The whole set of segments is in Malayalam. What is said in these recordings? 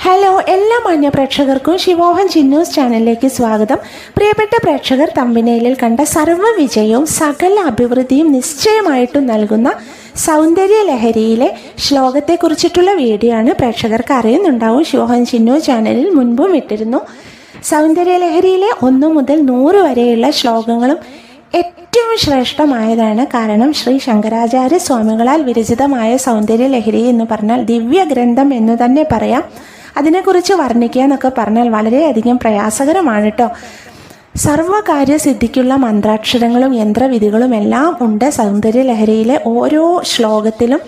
ഹലോ, എല്ലാ മാന്യ പ്രേക്ഷകർക്കും ശിവോഹൻ ചിന്നൂസ് ചാനലിലേക്ക് സ്വാഗതം. പ്രിയപ്പെട്ട പ്രേക്ഷകർ, തമ്പനയിലിൽ കണ്ട സർവ്വ വിജയവും സകല അഭിവൃദ്ധിയും നിശ്ചയമായിട്ടും നൽകുന്ന സൗന്ദര്യ ലഹരിയിലെ ശ്ലോകത്തെക്കുറിച്ചിട്ടുള്ള വീഡിയോ ആണ്. പ്രേക്ഷകർക്ക് അറിയുന്നുണ്ടാവും, ശിവോഹൻ ചിന്നൂസ് ചാനലിൽ മുൻപും ഇട്ടിരുന്നു. സൗന്ദര്യ ലഹരിയിലെ 1 മുതൽ 100 വരെയുള്ള ശ്ലോകങ്ങളും ഏറ്റവും ശ്രേഷ്ഠമായതാണ്. കാരണം ശ്രീ ശങ്കരാചാര്യ സ്വാമികളാൽ വിരചിതമായ സൗന്ദര്യ ലഹരി എന്ന് പറഞ്ഞാൽ ദിവ്യ ഗ്രന്ഥം എന്ന് തന്നെ പറയാം. അതിനെക്കുറിച്ച് വർണ്ണിക്കുക എന്നൊക്കെ പറഞ്ഞാൽ വളരെയധികം പ്രയാസകരമാണ് കേട്ടോ. സർവകാര്യസിദ്ധിക്കുള്ള മന്ത്രാക്ഷരങ്ങളും യന്ത്രവിധികളും എല്ലാം ഉണ്ട് സൗന്ദര്യ ലഹരിയിലെ ഓരോ ശ്ലോകത്തിലും.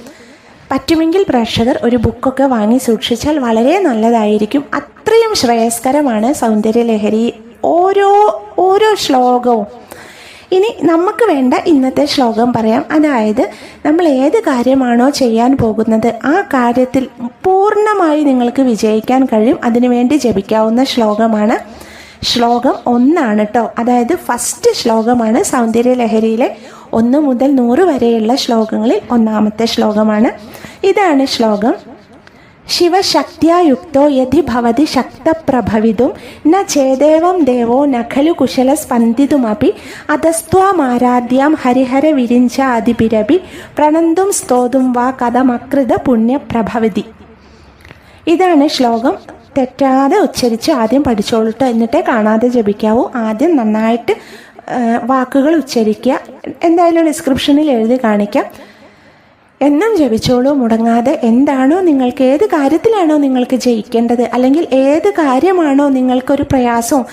പറ്റുമെങ്കിൽ പ്രേക്ഷകർ ഒരു ബുക്കൊക്കെ വാങ്ങി സൂക്ഷിച്ചാൽ വളരെ നല്ലതായിരിക്കും. അത്രയും ശ്രേയസ്കരമാണ് സൗന്ദര്യ ലഹരി ഓരോ ശ്ലോകവും. ഇനി നമുക്ക് വേണ്ട ഇന്നത്തെ ശ്ലോകം പറയാം. അതായത് നമ്മൾ ഏത് കാര്യമാണോ ചെയ്യാൻ പോകുന്നത് ആ കാര്യത്തിൽ പൂർണ്ണമായി നിങ്ങൾക്ക് വിജയിക്കാൻ കഴിയും. അതിനുവേണ്ടി ജപിക്കാവുന്ന ശ്ലോകമാണ്. ശ്ലോകം 1 കേട്ടോ. അതായത് ഫസ്റ്റ് ശ്ലോകമാണ് സൗന്ദര്യ ലഹരിയിലെ 1 മുതൽ 100 വരെയുള്ള ശ്ലോകങ്ങളിൽ 1ാമത്തെ ശ്ലോകമാണ്. ഇതാണ് ശ്ലോകം. ശിവശക്തിയുക്തോ യതി ഭവതി ശക്തപ്രഭവിതും ന ചേദേവം ദേവോ ന ഖലു കുശലസ്പന്ദിതുമപി അധസ്ത്വാമാരാധ്യാം ഹരിഹര വിരിഞ്ചാതിപിരപി പ്രണന്തും സ്തോതും വാ കഥമകൃത പുണ്യപ്രഭവിതി. ഇതാണ് ശ്ലോകം. തെറ്റാതെ ഉച്ചരിച്ച് ആദ്യം പഠിച്ചോളൂട്ടോ, എന്നിട്ടേ കാണാതെ ജപിക്കാവൂ. ആദ്യം നന്നായിട്ട് വാക്കുകൾ ഉച്ചരിക്കുക. എന്തായാലും ഡിസ്ക്രിപ്ഷനിൽ എഴുതി കാണിക്കാം. എന്നും ജപിച്ചോളൂ മുടങ്ങാതെ. എന്താണോ നിങ്ങൾക്ക്, ഏത് കാര്യത്തിലാണോ നിങ്ങൾക്ക് ജയിക്കേണ്ടത്, അല്ലെങ്കിൽ ഏത് കാര്യമാണോ നിങ്ങൾക്കൊരു പ്രയാസവും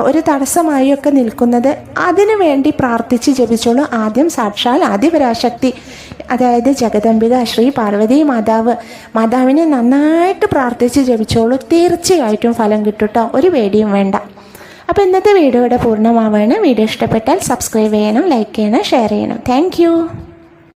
ഒരു തടസ്സമായി ഒക്കെ നിൽക്കുന്നത്, അതിനു വേണ്ടി പ്രാർത്ഥിച്ച് ജപിച്ചോളൂ. ആദ്യം സാക്ഷാൽ ആദിപരാശക്തി, അതായത് ജഗദംബിക ശ്രീ പാർവതി മാതാവിനെ നന്നായിട്ട് പ്രാർത്ഥിച്ച് ജപിച്ചോളൂ. തീർച്ചയായിട്ടും ഫലം കിട്ടുട്ടോ, ഒരു പേടിയും വേണ്ട. അപ്പോൾ ഇന്നത്തെ വീഡിയോയുടെ പൂർണ്ണമാവാണ്. വീഡിയോ ഇഷ്ടപ്പെട്ടാൽ സബ്സ്ക്രൈബ് ചെയ്യണം, ലൈക്ക് ചെയ്യണം, ഷെയർ ചെയ്യണം. താങ്ക്